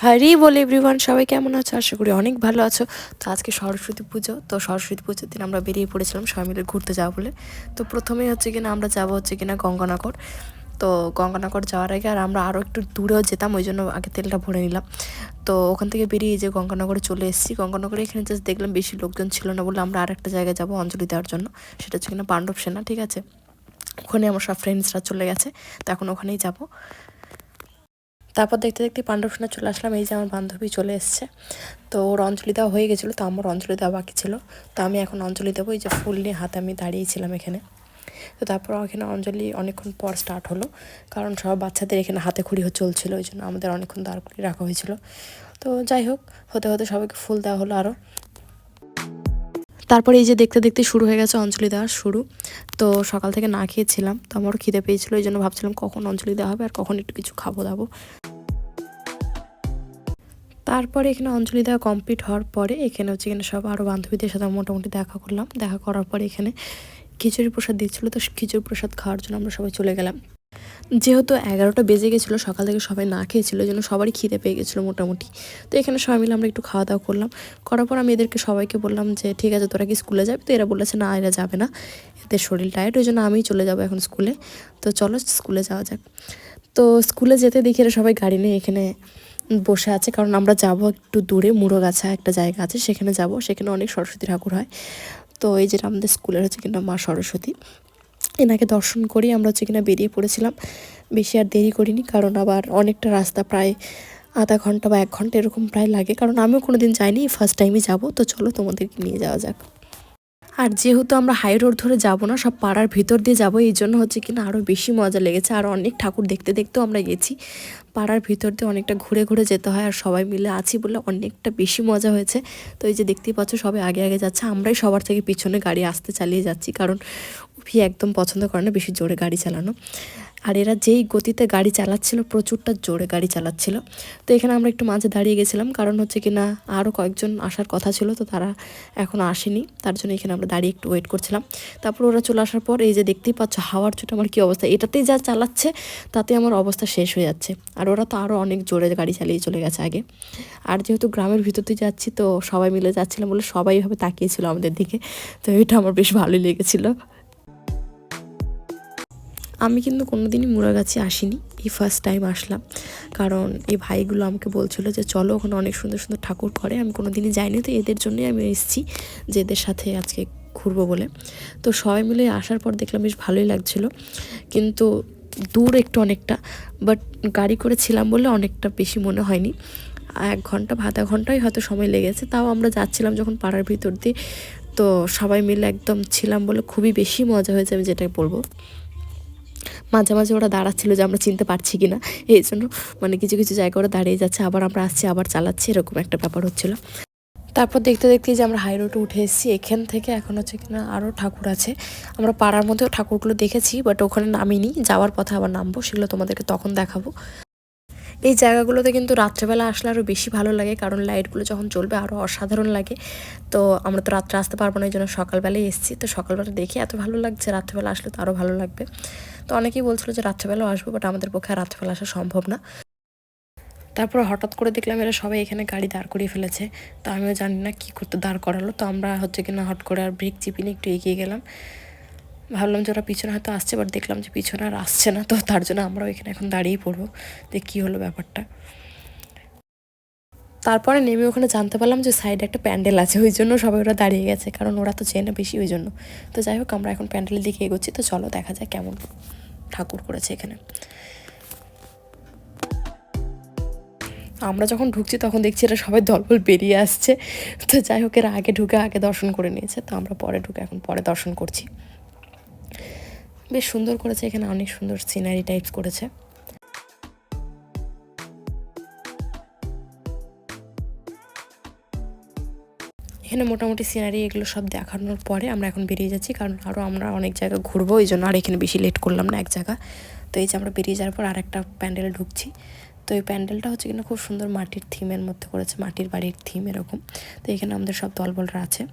Harry বলে everyone, সবাই কেমন আছো? আশা করি অনেক ভালো আছো। তো আজকে সরস্বতী পুজো, তো সরস্বতী পুজোর দিন আমরা বেরিয়ে পড়েছিলাম সবাই মিলে ঘুরতে যাবো বলে। তো প্রথমেই হচ্ছে কিনা আমরা যাবো হচ্ছে কিনা গঙ্গানগর। তো গঙ্গানগর যাওয়ার আগে আর আমরা আরও একটু দূরেও যেতাম, ওই জন্য আগে তেলটা ভরে নিলাম। তো ওখান থেকে বেরিয়ে যে গঙ্গানগরে চলে এসেছি। গঙ্গানগরে এখানে জাস্ট দেখলাম বেশি লোকজন ছিল না বলে আমরা আরেকটা জায়গায় যাবো অঞ্জলি দেওয়ার জন্য। সেটা হচ্ছে কিনা পাণ্ডব সেনা, ঠিক আছে। ওখানে আমার সব ফ্রেন্ডসরা চলে গেছে, তো এখন ওখানেই যাবো। তারপর দেখতে দেখতে পাণ্ডবসেনা চলে আসলাম। এই যে আমার বান্ধবী চলে এসছে, তো ওর অঞ্জলি দেওয়া হয়ে গেছিলো, তো আমার অঞ্জলি দেওয়া বাকি ছিল। তো আমি এখন অঞ্জলি দেবো, এই যে ফুল নিয়ে হাতে আমি দাঁড়িয়েছিলাম এখানে। তো তারপর এখানে অঞ্জলি অনেকক্ষণ পর স্টার্ট হলো, কারণ সব বাচ্চাদের এখানে হাতে খড়ি চলছিল, ওই জন্য আমাদের অনেকক্ষণ দাঁড় করিয়ে রাখা হয়েছিল। তো যাই হোক, হতে হতে সবাইকে ফুল দেওয়া হলো আরও। তারপরে এই যে দেখতে দেখতে শুরু হয়ে গেছে অঞ্জলি দেওয়া শুরু। তো সকাল থেকে না খেয়েছিলাম, তো আমারও খিদে পেয়েছিলো, এই জন্য ভাবছিলাম কখন অঞ্জলি দেওয়া হবে আর কখন একটু কিছু খাবো দাবো। তারপরে এখানে অঞ্জলি দেওয়া কমপ্লিট হওয়ার পরে এখানে হচ্ছে এখানে সব আরও বান্ধবীদের সাথে মোটামুটি দেখা করলাম। দেখা করার পরে এখানে খিচুড়ি প্রসাদ দিচ্ছিলো, তো খিচুড়ি প্রসাদ খাওয়ার জন্য আমরা সবাই চলে গেলাম। যেহেতু 11টা বেজে গেছিলো, সকাল থেকে সবাই না খেয়েছিলো, এই জন্য সবারই খিদে পেয়ে গেছিলো মোটামুটি। তো এখানে সবাই মিলে আমরা একটু খাওয়া দাওয়া করলাম। করার পর আমি এদেরকে সবাইকে বললাম যে ঠিক আছে তোরা কি স্কুলে যাবে? তো এরা বলেছে না, এরা যাবে না, এদের শরীর টায়ার্ড, ওই জন্য আমিই চলে যাবো এখন স্কুলে। তো চলো স্কুলে যাওয়া যাক। তো স্কুলে যেতে দেখি এরা সবাই গাড়ি নিয়ে এখানে বসে আছে, কারণ আমরা যাব একটু দূরে, মুড়োগাছা একটা জায়গা আছে, সেখানে যাব। সেখানে অনেক সরস্বতী ঠাকুর হয়। তো এই যেটা আমাদের স্কুলের হচ্ছে কিনা মা সরস্বতী, এনাকে দর্শন করি আমরা হচ্ছে কিনা বেরিয়ে পড়েছিলাম। বেশি আর দেরি করিনি, কারণ আবার অনেকটা রাস্তা, প্রায় আধা ঘন্টা বা 1 ঘন্টা এরকম প্রায় লাগে, কারণ আমিও কোনো দিন যাইনি, ফার্স্ট টাইমই যাব। তো চলো তোমাদেরকে নিয়ে যাওয়া যাক। আর যেহেতু আমরা হাই রোড ধরে যাব না, সব পাড়ার ভিতর দিয়ে যাব, এই জন্য হচ্ছে কিনা আরও বেশি মজা লেগেছে। আর অনেক ঠাকুর দেখতে দেখতেও আমরা গেছি, পাড়ার ভিতর দিয়ে অনেকটা ঘুরে ঘুরে যেতে হয়, আর সবাই মিলে আছি বলে অনেকটা বেশি মজা হয়েছে। তো এই যে দেখতেই পাচ্ছ সবাই আগে আগে যাচ্ছে, আমরাই সবার থেকে পিছনে গাড়ি আসতে চালিয়ে যাচ্ছি, কারণ উফি একদম পছন্দ করে না বেশি জোরে গাড়ি চালানো। আর এরা যেই গতিতে গাড়ি চালাচ্ছিল, প্রচুরটা জোরে গাড়ি চালাচ্ছিল। তো এখানে আমরা একটু মাঝে দাঁড়িয়ে গেছিলাম, কারণ হচ্ছে কি না আরও কয়েকজন আসার কথা ছিল, তো তারা এখনও আসেনি, তার জন্য এখানে আমরা দাঁড়িয়ে একটু ওয়েট করছিলাম। তারপর ওরা চলে আসার পর এই যে দেখতেই পাচ্ছ হাওয়ার চোটে আমার কী অবস্থা, এটাতেই যা চালাচ্ছে তাতে আমার অবস্থা শেষ হয়ে যাচ্ছে। আর ওরা তো আরও অনেক জোরে গাড়ি চালিয়ে চলে গেছে আগে। আর যেহেতু গ্রামের ভিতর দিয়ে যাচ্ছি, তো সবাই মিলে যাচ্ছিলাম বলে সবাই এভাবে তাকিয়েছিল আমাদের দিকে, তো এটা আমার বেশ ভালোই লেগেছিলো। আমি কিন্তু কোনো দিনই মুড়াগাছি আসিনি, এই ফার্স্ট টাইম আসলাম, কারণ এই ভাইগুলো আমাকে বলছিল যে চলো ওখানে অনেক সুন্দর সুন্দর ঠাকুর করে, আমি কোনো দিনই যাইনি, তো এদের জন্যই আমি এসেছি যে এদের সাথে আজকে ঘুরবো বলে। তো সবাই মিলে আসার পর দেখলাম বেশ ভালোই লাগছিলো, কিন্তু দূর একটু অনেকটা, বাট গাড়ি করে ছিলাম বলে অনেকটা বেশি মনে হয়নি। 1 ঘন্টা বা আধা ঘন্টাই হয়তো সময় লেগেছে, তাও আমরা যাচ্ছিলাম যখন পাড়ার ভিতর দিয়ে, তো সবাই মিলে একদম ছিলাম বলে খুবই বেশি মজা হয়েছে, আমি যেটাই বলবো। মাঝে মাঝে ওরা দাঁড়াচ্ছিল যে আমরা চিনতে পারছি কিনা, এই জন্য মানে কিছু কিছু জায়গায় ওরা দাঁড়িয়ে যাচ্ছে, আবার আমরা আসছি আবার চালাচ্ছি, এরকম একটা ব্যাপার হচ্ছিল। তারপর দেখতে দেখতে যে আমরা হাই রোডে উঠে এসেছি, এখান থেকে এখন হচ্ছে কিনা আরও ঠাকুর আছে। আমরা পাড়ার মধ্যেও ঠাকুরগুলো দেখেছি, বাট ওখানে নামিনি, যাওয়ার পথে আবার নামবো, সেগুলো তোমাদেরকে তখন দেখাবো। এই জায়গাগুলোতে কিন্তু রাত্রেবেলা আসলে আরও বেশি ভালো লাগে, কারণ লাইটগুলো যখন জ্বলবে আরও অসাধারণ লাগে। তো আমরা তো রাত্রে আসতে পারবো না, এই জন্য সকালবেলায় এসেছি, তো সকালবেলা দেখে এত ভালো লাগছে, রাত্রেবেলা আসলে তো আরও ভালো লাগবে। তো অনেকেই বলছিল যে রাত্রেবেলাও আসবো, বাট আমাদের পক্ষে আর রাত্রেবেলা আসা সম্ভব না। তারপর হঠাৎ করে দেখলাম এরা সবাই এখানে গাড়ি দাঁড় করিয়ে ফেলেছে, তো আমিও জানি না কী করতে দাঁড় করালো। তো আমরা হচ্ছে কিনা হট করে আর ব্রেক চিপিনি একটু এগিয়ে গেলাম, ভাবলাম যে ওরা পিছনে হয়তো আসছে, বাট দেখলাম যে পিছনে আর আসছে না, তো তার জন্য আমরাও এখানে এখন দাঁড়িয়েই পড়বো যে কী হলো ব্যাপারটা। তারপরে নেমে ওখানে জানতে পারলাম যে সাইডে একটা প্যান্ডেল আছে, ওই জন্য সবাই ওরা দাঁড়িয়ে গেছে, কারণ ওরা তো চেনে বেশি, ওই জন্য। তো যাই হোক, আমরা এখন প্যান্ডেলের দিকে এগোচ্ছি, তো চলো দেখা যায় কেমন ঠাকুর করেছে এখানে। আমরা যখন ঢুকছি তখন দেখছি এটা সবাই দলবল বেরিয়ে আসছে, তো যাই হোক এরা আগে ঢুকে আগে দর্শন করে নিয়েছে, তো আমরা পরে ঢুকে এখন পরে দর্শন করছি। বেশ সুন্দর করেছে এখানে, অনেক সুন্দর সিনারি টাইপস করেছে। এখানে মোটামুটি সিনারি এগুলো সব দেখানোর পরে আমরা এখন বেরিয়ে যাচ্ছি, কারণ আরও আমরা অনেক জায়গা ঘুরবো, এই জন্য আর এখানে বেশি লেট করলাম না এক জায়গা। তো এই যে আমরা বেরিয়ে যাওয়ার পর আর একটা প্যান্ডেলে ঢুকছি। তো এই প্যান্ডেলটা হচ্ছে কিনা খুব সুন্দর মাটির থিমের মধ্যে করেছে, মাটির বাড়ির থিম এরকম। তো এখানে আমাদের সব দলবলরা আছে,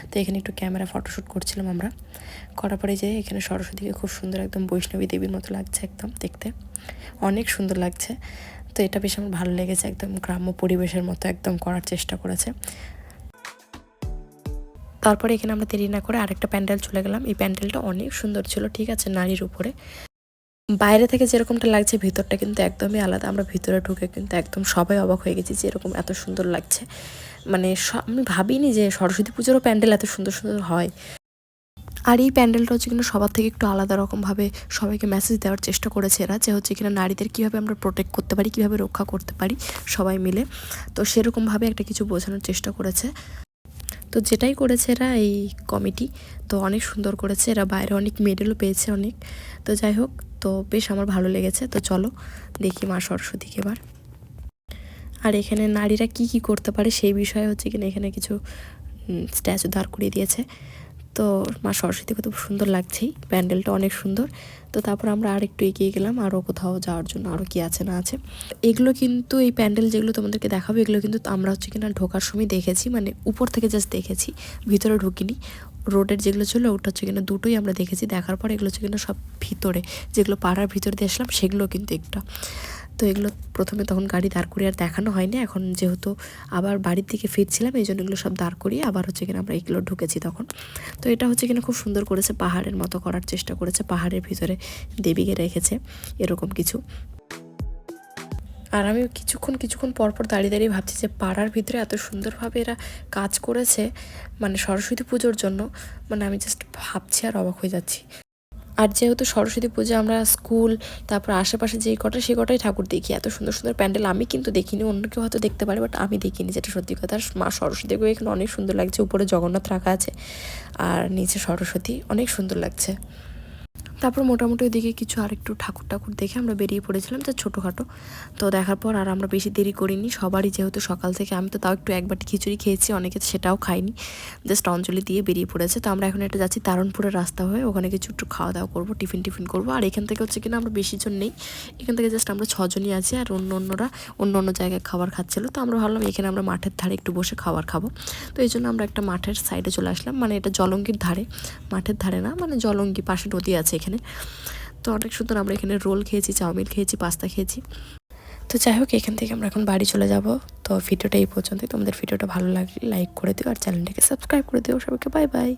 তো এখানে একটু ক্যামেরা ফটোশ্যুট করছিলাম আমরা। করার পরে যে এখানে সরস্বতীকে খুব সুন্দর একদম বৈষ্ণবী দেবীর মতো লাগছে একদম দেখতে, অনেক সুন্দর লাগছে। তো এটা বেশ আমার ভালো লেগেছে, একদম গ্রাম্য পরিবেশের মতো একদম করার চেষ্টা করেছে। তারপরে এখানে আমরা দেরি না করে আরেকটা প্যান্ডেল চলে গেলাম। এই প্যান্ডেলটা অনেক সুন্দর ছিল, ঠিক আছে, নারীর উপরে। বাইরে থেকে যেরকমটা লাগছে ভিতরটা কিন্তু একদমই আলাদা। আমরা ভিতরে ঢুকে কিন্তু একদম সবাই অবাক হয়ে গেছি যে এরকম এত সুন্দর লাগছে। মানে আমি ভাবিনি যে সরস্বতী পুজোরও প্যান্ডেল এত সুন্দর সুন্দর হয়। আর এই প্যান্ডেলটা হচ্ছে কিনা সবার থেকে একটু আলাদা রকমভাবে সবাইকে মেসেজ দেওয়ার চেষ্টা করেছে এরা, যে হচ্ছে কিনা নারীদের কীভাবে আমরা প্রোটেক্ট করতে পারি, কীভাবে রক্ষা করতে পারি সবাই মিলে। তো সেরকমভাবে একটা কিছু বোঝানোর চেষ্টা করেছে। তো যেটাই করেছে এরা এই কমিটি, তো অনেক সুন্দর করেছে। এরা বাইরে অনেক মেডেলও পেয়েছে অনেক। তো যাই হোক, তো বেশ আমার ভালো লেগেছে। তো চলো দেখি মা সরস্বতীকে এবার। আর এখানে নারীরা কি কি করতে পারে সেই বিষয়ে হচ্ছে কিনা এখানে কিছু স্ট্যাচু দাঁড় করিয়ে দিয়েছে। তো মা সরস্বতী কত সুন্দর লাগছেই, প্যান্ডেলটা অনেক সুন্দর। তো তারপর আমরা আর একটু এগিয়ে গেলাম আরও কোথাও যাওয়ার জন্য, আরও কি আছে না আছে। এগুলো কিন্তু এই প্যান্ডেল যেগুলো তোমাদেরকে দেখাবো এগুলো কিন্তু আমরা হচ্ছে কিনা ঢোকার সময় দেখেছি, মানে উপর থেকে জাস্ট দেখেছি, ভিতরে ঢুকিনি। রোডের যেগুলো ছিল ওটা হচ্ছে কিনা দুটোই আমরা দেখেছি। দেখার পর এগুলো হচ্ছে কিনা সব ভিতরে, যেগুলো পাড়ার ভিতরে দিয়ে আসলাম সেগুলো কিন্তু একটা। তো এগুলো প্রথমে তখন গাড়ি দাঁড় করিয়ে আর দেখানো হয়নি, এখন যেহেতু আবার বাড়ির দিকে ফিরছিলাম এই জন্য এগুলো সব দাঁড় করিয়ে আবার হচ্ছে কিনা আমরা এগুলো ঢুকেছি তখন। তো এটা হচ্ছে কিনা খুব সুন্দর করেছে, পাহাড়ের মতো করার চেষ্টা করেছে, পাহাড়ের ভিতরে দেবীকে রেখেছে এরকম কিছু। আর আমি কিছুক্ষণ পরপর দাঁড়িয়ে দাঁড়িয়ে ভাবছি যে পাড়ার ভিতরে এত সুন্দরভাবে এরা কাজ করেছে, মানে সরস্বতী পুজোর জন্য, মানে আমি জাস্ট ভাবছি আর অবাক হয়ে যাচ্ছি। আর যেহেতু সরস্বতী পুজো আমরা স্কুল তারপর আশেপাশে যেই কটা সেই কটাই ঠাকুর দেখি, এত সুন্দর সুন্দর প্যান্ডেল আমি কিন্তু দেখিনি, অন্য কেউ হয়তো দেখতে পারে বাট আমি দেখিনি, যেটা সত্যি কথা। আর মা সরস্বতীকেও এখানে অনেক সুন্দর লাগছে, উপরে জগন্নাথ রাখা আছে আর নিচে সরস্বতী, অনেক সুন্দর লাগছে। তারপর মোটামুটি ওইদিকে কিছু আরেকটু ঠাকুর দেখে আমরা বেরিয়ে পড়েছিলাম, যা ছোটোখাটো। তো দেখার পর আর আমরা বেশি দেরি করিনি, সবারই যেহেতু সকাল থেকে, আমি তো তাও একটু এক বাটি খিচুড়ি খেয়েছি, অনেকে সেটাও খাইনি, জাস্ট অঞ্জলি দিয়ে বেরিয়ে পড়েছে। তো আমরা এখন একটা যাচ্ছি তারণপুরের রাস্তা হয়ে, ওখানে কিছু একটু খাওয়া দাওয়া করবো, টিফিন করবো। আর এখান থেকে হচ্ছে কিনা আমরা বেশি জন নেই, এখান থেকে জাস্ট আমরা 6 জনই আছি, আর অন্যরা অন্য জায়গায় খাবার খাচ্ছিলো। তো আমরা ভাবলাম এখানে আমরা মাঠের ধারে একটু বসে খাবার খাবো। তো এই জন্য আমরা একটা মাঠের সাইডে চলে আসলাম, মানে এটা জলঙ্গির ধারে, মাঠের ধারে না, মানে জলঙ্গি পাশে নদী আছে এখানে। তো অনেক সুন্দর, আমরা এখানে রোল খেয়েছি, চাউমিন খেয়েছি, পাস্তা খেয়েছি। তো যাই হোক, এখান থেকে আমরা এখন বাড়ি চলে যাব। তো ভিডিওটা এই পর্যন্তই, তোমাদের ভিডিওটা ভালো লাগলে লাইক করে দিও আর চ্যানেলটাকে সাবস্ক্রাইব করে দিও। সবাইকে বাই বাই।